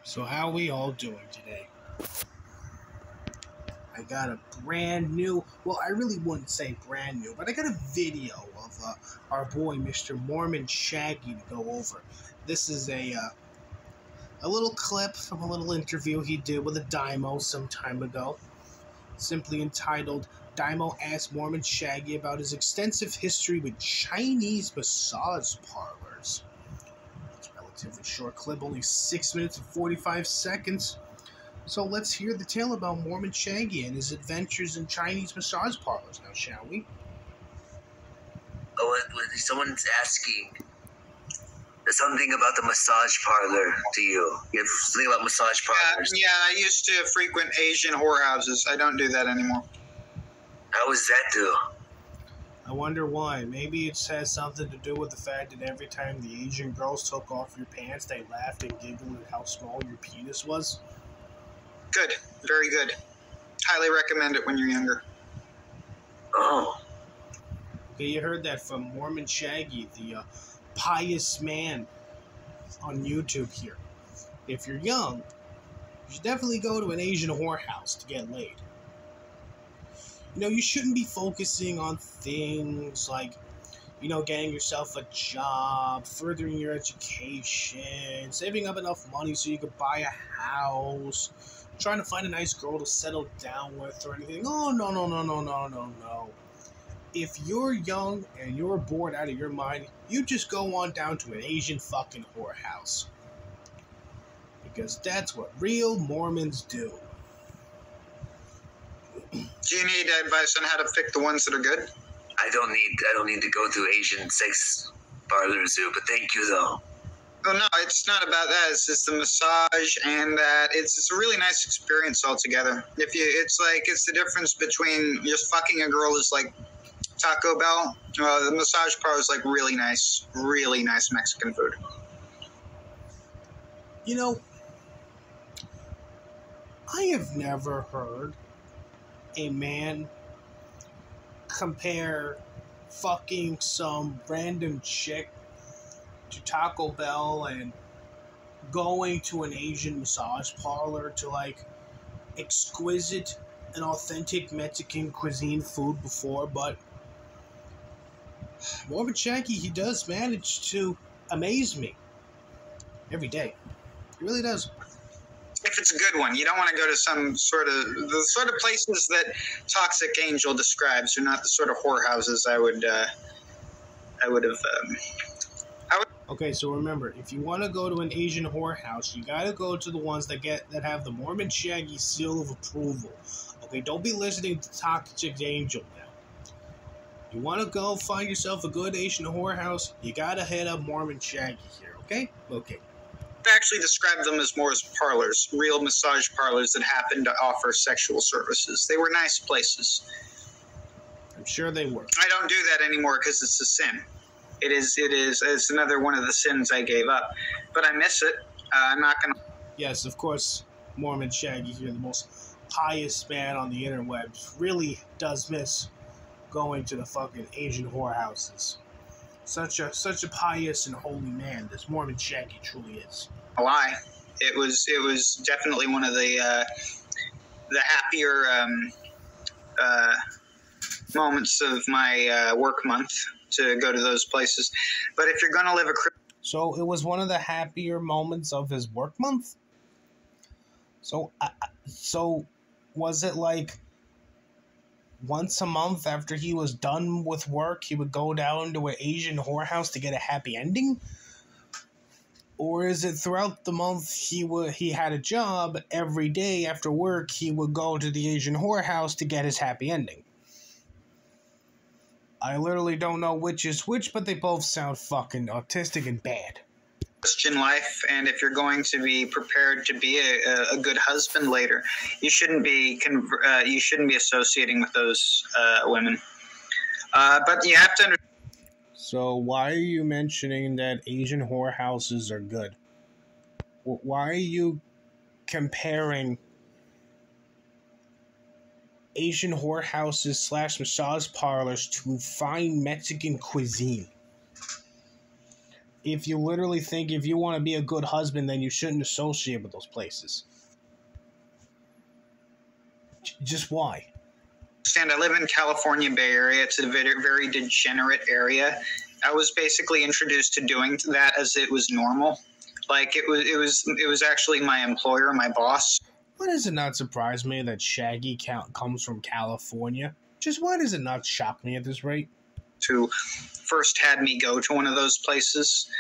So how we all doing today? I got a brand new, well, I really wouldn't say brand new, but I got a video of our boy Mr. Mormon Shaggy to go over. This is a little clip from a little interview he did with a Dymo some time ago, simply entitled Dymo Asked Mormon Shaggy About His Extensive History with Chinese Massage Parlors. It's a relatively short clip, only 6 minutes and 45 seconds. So let's hear the tale about Mormon Shaggy and his adventures in Chinese massage parlors now, shall we? Oh, someone's asking something about the massage parlor to you. You have something about massage parlors. Yeah, I used to frequent Asian whorehouses. I don't do that anymore. How was that, do? I wonder why. Maybe it has something to do with the fact that every time the Asian girls took off your pants, they laughed and giggled at how small your penis was. Good. Very good. Highly recommend it when you're younger. Oh. Okay, you heard that from Mormon Shaggy, the pious man on YouTube here. If you're young, you should definitely go to an Asian whorehouse to get laid. You know, you shouldn't be focusing on things like, getting yourself a job, furthering your education, saving up enough money so you could buy a house, trying to find a nice girl to settle down with or anything. Oh, no. If you're young and you're bored out of your mind, you just go on down to an Asian fucking whorehouse. Because that's what real Mormons do. Do you need advice on how to pick the ones that are good? I don't need to go through Asian sex parlors, but thank you though. Oh no, it's not about that. It's just the massage, and that it's a really nice experience altogether. It's the difference between just fucking a girl is like Taco Bell. The massage parlor is like really nice Mexican food. You know, I have never heard a man compare fucking some random chick to Taco Bell and going to an Asian massage parlor to like exquisite and authentic Mexican cuisine food before, but Mormon Shaggy, he does manage to amaze me every day. He really does. If it's a good one, you don't want to go to the sort of places that Toxic Angel describes are not the sort of whorehouses I would have. Okay, so remember, if you want to go to an Asian whorehouse, you gotta go to the ones that have the Mormon Shaggy seal of approval. Okay, don't be listening to Toxic Angel now. You want to go find yourself a good Asian whorehouse, you gotta head up Mormon Shaggy here. Okay. Actually describe them as more as parlors, real massage parlors that happen to offer sexual services. They were nice places. I'm sure they were. I don't do that anymore because it's a sin. It's another one of the sins I gave up. But I miss it. I'm not going to... Yes, of course, Mormon Shaggy here, the most pious man on the interwebs, really does miss going to the fucking Asian whorehouses. Such a pious and holy man, this Mormon Shaggy truly is. Lie. It was definitely one of the happier moments of my work month to go to those places. But if you're going to live So it was one of the happier moments of his work month? So was it like once a month after he was done with work, he would go down to an Asian whorehouse to get a happy ending? Or is it throughout the month he had a job, every day after work he would go to the Asian whorehouse to get his happy ending? I literally don't know which is which, but they both sound fucking autistic and bad. Christian life, and if you're going to be prepared to be a good husband later, you shouldn't be associating with those women. But you have to understand. So why are you mentioning that Asian whorehouses are good? Why are you comparing Asian whorehouses / massage parlors to fine Mexican cuisine? if you literally think if you want to be a good husband, then you shouldn't associate with those places. Just why? I live in California Bay Area. It's a very, very degenerate area. I was basically introduced to doing that as it was normal. Like it was actually my employer, my boss. Why does it not surprise me that Shaggy comes from California? Just why does it not shock me at this rate? Who first had me go to one of those places.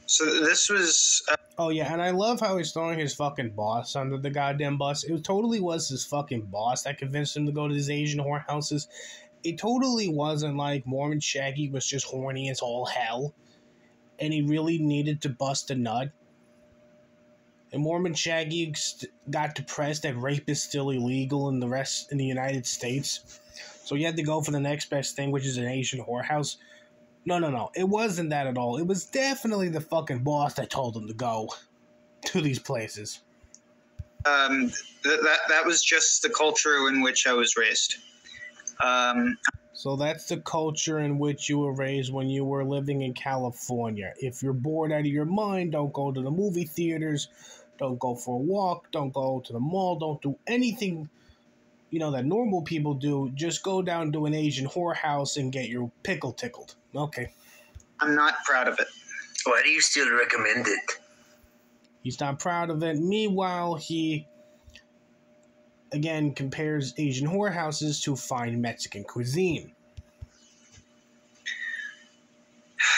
So this was... oh, yeah, and I love how he's throwing his fucking boss under the goddamn bus. It totally was his fucking boss that convinced him to go to these Asian whorehouses. It totally wasn't like Mormon Shaggy was just horny as all hell, and he really needed to bust a nut. And Mormon Shaggy got depressed that rape is still illegal in the United States. So he had to go for the next best thing, which is an Asian whorehouse. No. It wasn't that at all. It was definitely the fucking boss that told him to go to these places. That was just the culture in which I was raised. So that's the culture in which you were raised when you were living in California. If you're bored out of your mind, don't go to the movie theaters. Don't go for a walk. Don't go to the mall. Don't do anything, that normal people do. Just go down to an Asian whorehouse and get your pickle tickled. Okay. I'm not proud of it. Why do you still recommend it? He's not proud of it. Meanwhile, he, again, compares Asian whorehouses to fine Mexican cuisine.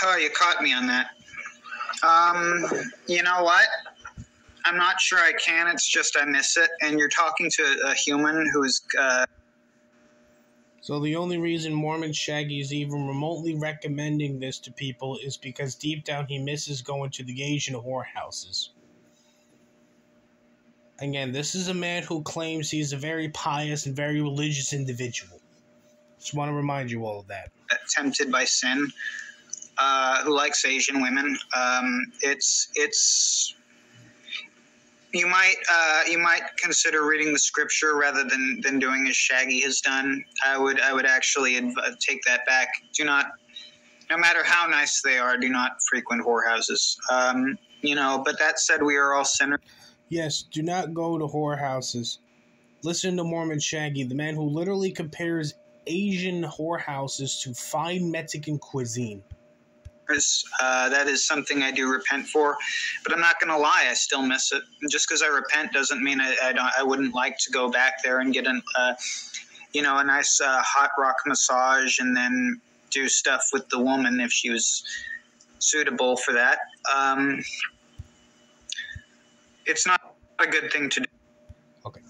Oh, you caught me on that. You know what? I'm not sure I can. It's just I miss it. And you're talking to a human who's... So the only reason Mormon Shaggy is even remotely recommending this to people is because deep down he misses going to the Asian whorehouses. Again, this is a man who claims he's a very pious and very religious individual. Just want to remind you all of that. Tempted by sin, who likes Asian women. It's you might consider reading the scripture rather than doing as Shaggy has done. I would actually take that back. Do not, no matter how nice they are, do not frequent whorehouses. But that said, we are all sinners. Yes, do not go to whorehouses. Listen to Mormon Shaggy, the man who literally compares Asian whorehouses to fine Mexican cuisine. That is something I do repent for, but I'm not going to lie, I still miss it. And just because I repent doesn't mean I wouldn't like to go back there and get a nice hot rock massage and then do stuff with the woman if she was suitable for that. It's not a good thing to do. Okay.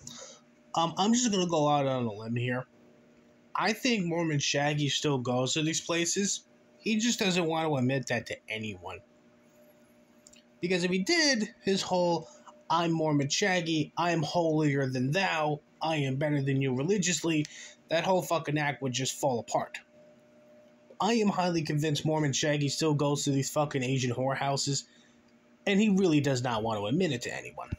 I'm just going to go out on a limb here. I think Mormon Shaggy still goes to these places. He just doesn't want to admit that to anyone. Because if he did, his whole, I'm Mormon Shaggy, I am holier than thou, I am better than you religiously, that whole fucking act would just fall apart. I am highly convinced Mormon Shaggy still goes to these fucking Asian whorehouses, and he really does not want to admit it to anyone.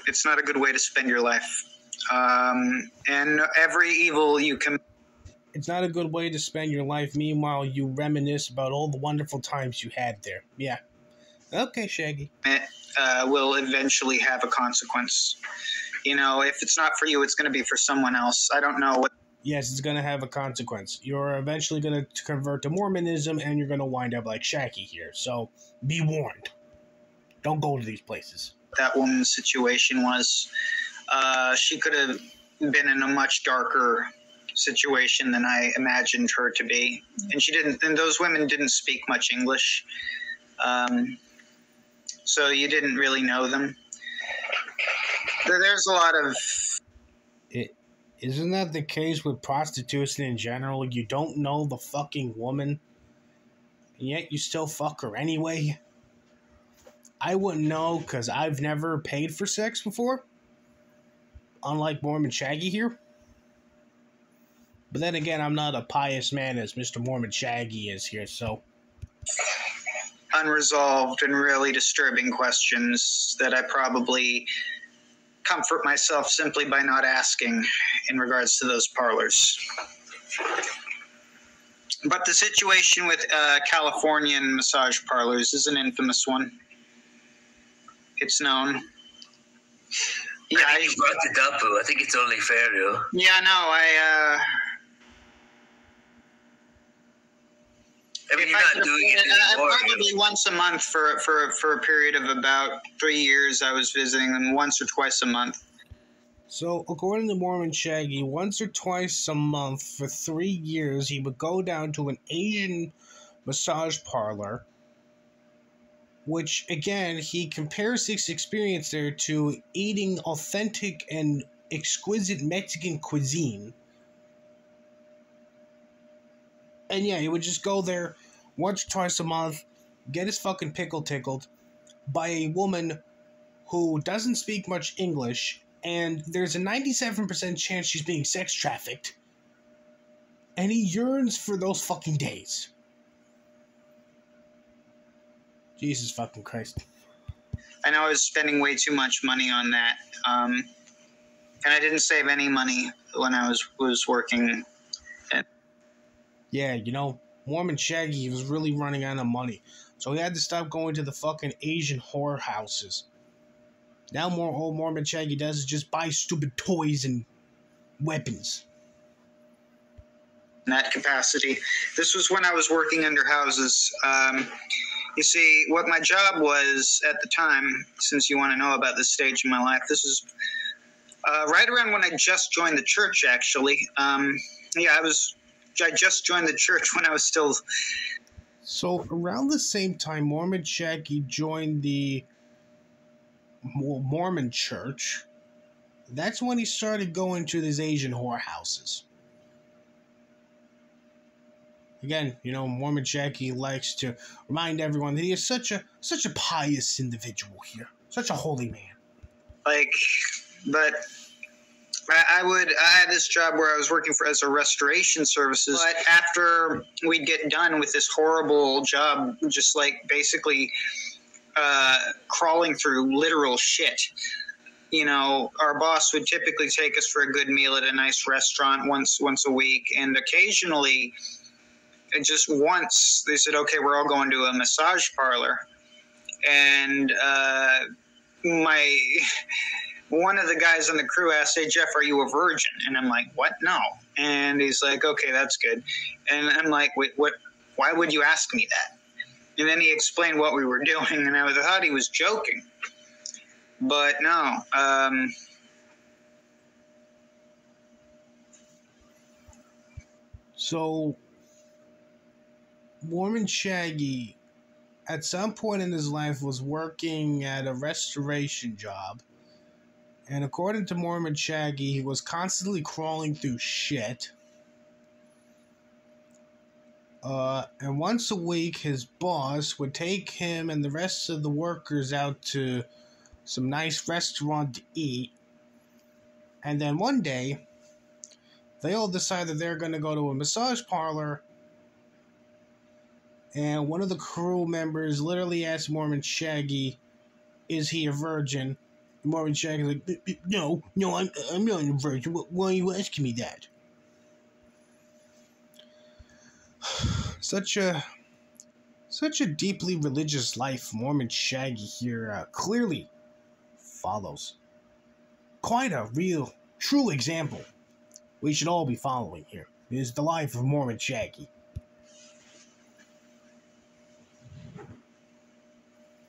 It's not a good way to spend your life. And every evil you can... It's not a good way to spend your life. Meanwhile, you reminisce about all the wonderful times you had there. Yeah. Okay, Shaggy. It will eventually have a consequence. If it's not for you, it's going to be for someone else. I don't know what... Yes, it's going to have a consequence. You're eventually going to convert to Mormonism, and you're going to wind up like Shaggy here. So, be warned. Don't go to these places. That woman's situation was... she could have been in a much darker situation than I imagined her to be. And she didn't, and those women didn't speak much English. So you didn't really know them. There's a lot of... Isn't that the case with prostitution in general? You don't know the fucking woman, and yet you still fuck her anyway? I wouldn't know, because I've never paid for sex before. Unlike Mormon Shaggy here. But then again, I'm not a pious man as Mr. Mormon Shaggy is here, so... Unresolved and really disturbing questions that I probably comfort myself simply by not asking in regards to those parlors. But the situation with Californian massage parlors is an infamous one. It's known. Yeah, I think you brought it up, I think it's only fair, yo. Yeah, no, I mean, you're not doing it anymore. Probably once a month for a period of about 3 years. I was visiting them once or twice a month. So, according to Mormon Shaggy, once or twice a month for 3 years, he would go down to an Asian massage parlor, which, again, he compares his experience there to eating authentic and exquisite Mexican cuisine. And yeah, he would just go there once or twice a month, get his fucking pickle tickled by a woman who doesn't speak much English, and there's a 97% chance she's being sex trafficked. And he yearns for those fucking days. Jesus fucking Christ. I know I was spending way too much money on that. And I didn't save any money when I was working. Yeah, Mormon Shaggy was really running out of money. So he had to stop going to the fucking Asian whore houses. Now all Mormon Shaggy does is just buy stupid toys and weapons. In that capacity. This was when I was working under houses. You see, what my job was at the time, since you want to know about this stage in my life, this is right around when I just joined the church, actually. I just joined the church when I was still... So, around the same time Mormon Shaggy joined the Mormon church, that's when he started going to these Asian whorehouses. Again, Mormon Shaggy likes to remind everyone that he is such a pious individual here. Such a holy man. But I had this job where I was working as a restoration services. But after we'd get done with this horrible job, just basically crawling through literal shit, our boss would typically take us for a good meal at a nice restaurant once a week, and occasionally, and just once, they said, okay, we're all going to a massage parlor. And one of the guys on the crew asked, hey, Jeff, are you a virgin? And I'm like, what? No. And he's like, okay, that's good. And I'm like, wait, what? Why would you ask me that? And then he explained what we were doing, and I thought he was joking. But no. So, Mormon Shaggy, at some point in his life, was working at a restoration job. And according to Mormon Shaggy, he was constantly crawling through shit. And once a week, his boss would take him and the rest of the workers out to some nice restaurant to eat. And then one day, they all decided they're going to go to a massage parlor. And one of the crew members literally asked Mormon Shaggy, is he a virgin? And Mormon Shaggy's like, no, I'm not a virgin. Why are you asking me that? Such a deeply religious life Mormon Shaggy here clearly follows. Quite a real, true example we should all be following here is the life of Mormon Shaggy.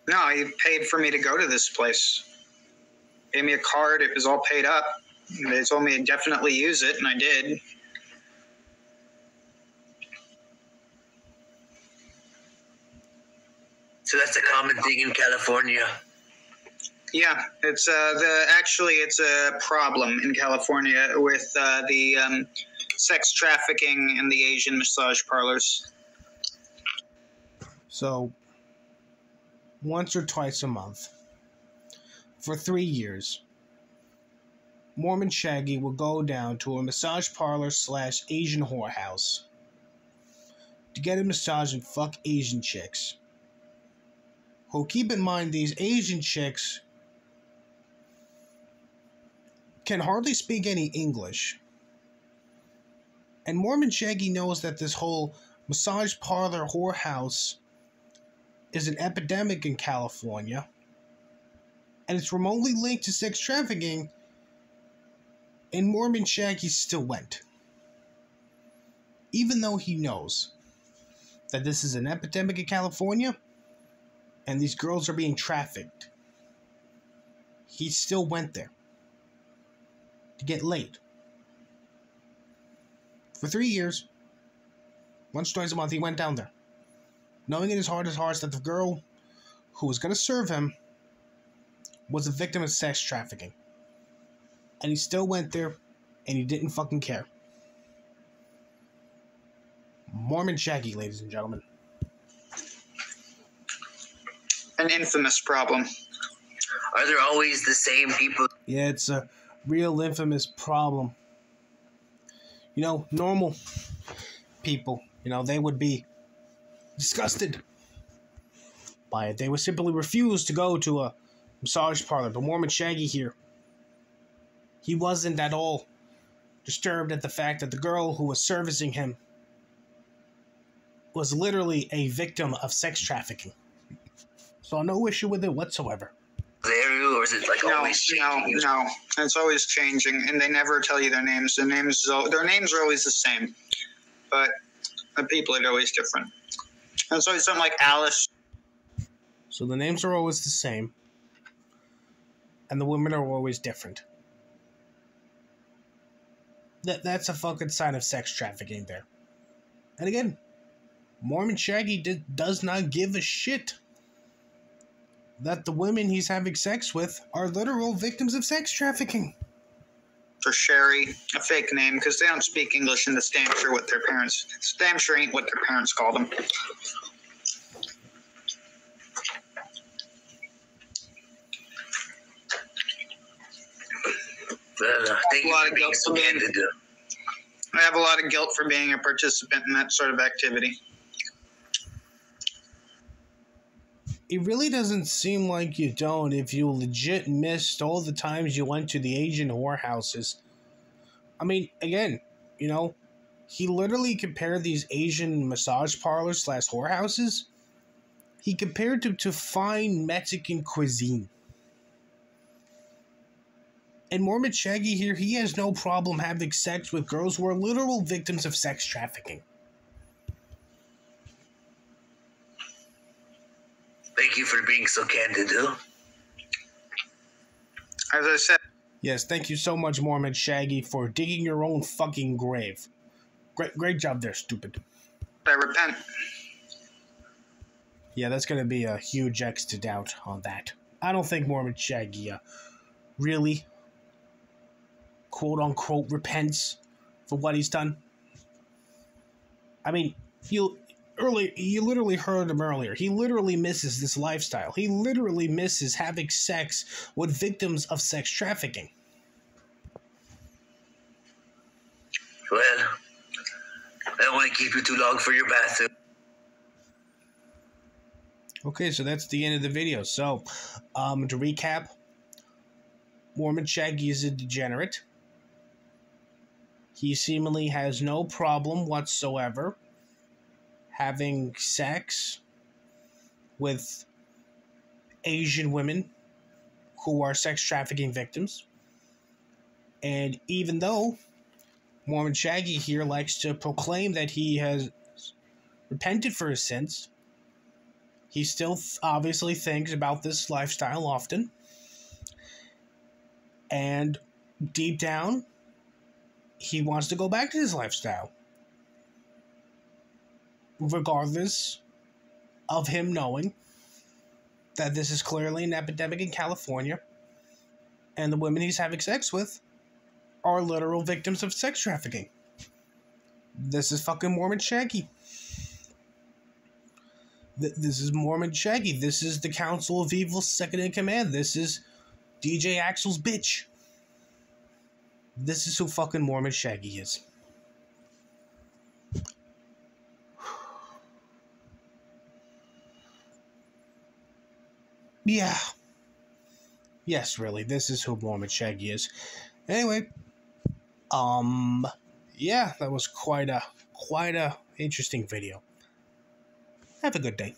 No, he paid for me to go to this place. Gave me a card. It was all paid up. They told me to definitely use it, and I did. So that's a common thing in California. Yeah, it's it's a problem in California with the sex trafficking in the Asian massage parlors. So, once or twice a month, for 3 years, Mormon Shaggy will go down to a massage parlor / Asian whorehouse to get a massage and fuck Asian chicks. Who, keep in mind, these Asian chicks can hardly speak any English. And Mormon Shaggy knows that this whole massage parlor whorehouse is an epidemic in California, and it's remotely linked to sex trafficking, and Mormon Shaggy still went. Even though he knows that this is an epidemic in California, and these girls are being trafficked, he still went there to get laid. For 3 years, once, twice a month, he went down there, knowing in his heart of hearts that the girl who was going to serve him was a victim of sex trafficking. And he still went there, and he didn't fucking care. Mormon Shaggy, ladies and gentlemen. An infamous problem. Are there always the same people? Yeah, it's a real infamous problem. You know, normal people, they would be disgusted by it. They would simply refuse to go to a massage parlor. But Mormon Shaggy here, he wasn't at all disturbed at the fact that the girl who was servicing him was literally a victim of sex trafficking. So no issue with it whatsoever. There, or is it like always changing? No, it's always changing, and they never tell you their names. Their names are always the same, but the people are always different. And so it's something like Alice. So the names are always the same, and the women are always different. That's a fucking sign of sex trafficking there. And again, Mormon Shaggy does not give a shit that the women he's having sex with are literal victims of sex trafficking. For Sherry, a fake name, because they don't speak English, and that's damn sure what their parents... It's damn sure ain't what their parents called them. Thank you for being so candid. I have a lot of guilt for being a participant in that sort of activity. It really doesn't seem like you don't if you legit missed all the times you went to the Asian whorehouses. I mean, again, he literally compared these Asian massage parlors / whorehouses. He compared them to fine Mexican cuisine. And Mormon Shaggy here, he has no problem having sex with girls who are literal victims of sex trafficking. Thank you for being so candid, huh? As I said... Yes, thank you so much, Mormon Shaggy, for digging your own fucking grave. Great job there, stupid. I repent. Yeah, that's going to be a huge X to doubt on that. I don't think Mormon Shaggy really, quote-unquote, repents for what he's done. I mean, you literally heard him earlier. He literally misses this lifestyle. He literally misses having sex with victims of sex trafficking. Well, I don't want to keep you too long for your bathroom. Okay, so that's the end of the video. So, to recap, Mormon Shaggy is a degenerate. He seemingly has no problem whatsoever having sex with Asian women who are sex trafficking victims. And even though Mormon Shaggy here likes to proclaim that he has repented for his sins, he still obviously thinks about this lifestyle often. And deep down, he wants to go back to his lifestyle, regardless of him knowing that this is clearly an epidemic in California, and the women he's having sex with are literal victims of sex trafficking. This is fucking Mormon Shaggy. This is Mormon Shaggy. This is the Council of Evil's second in command. This is DJ Axel's bitch. This is who fucking Mormon Shaggy is. Yeah. Yes, really. This is who Mormon Shaggy is. Anyway, yeah, that was quite a interesting video. Have a good day.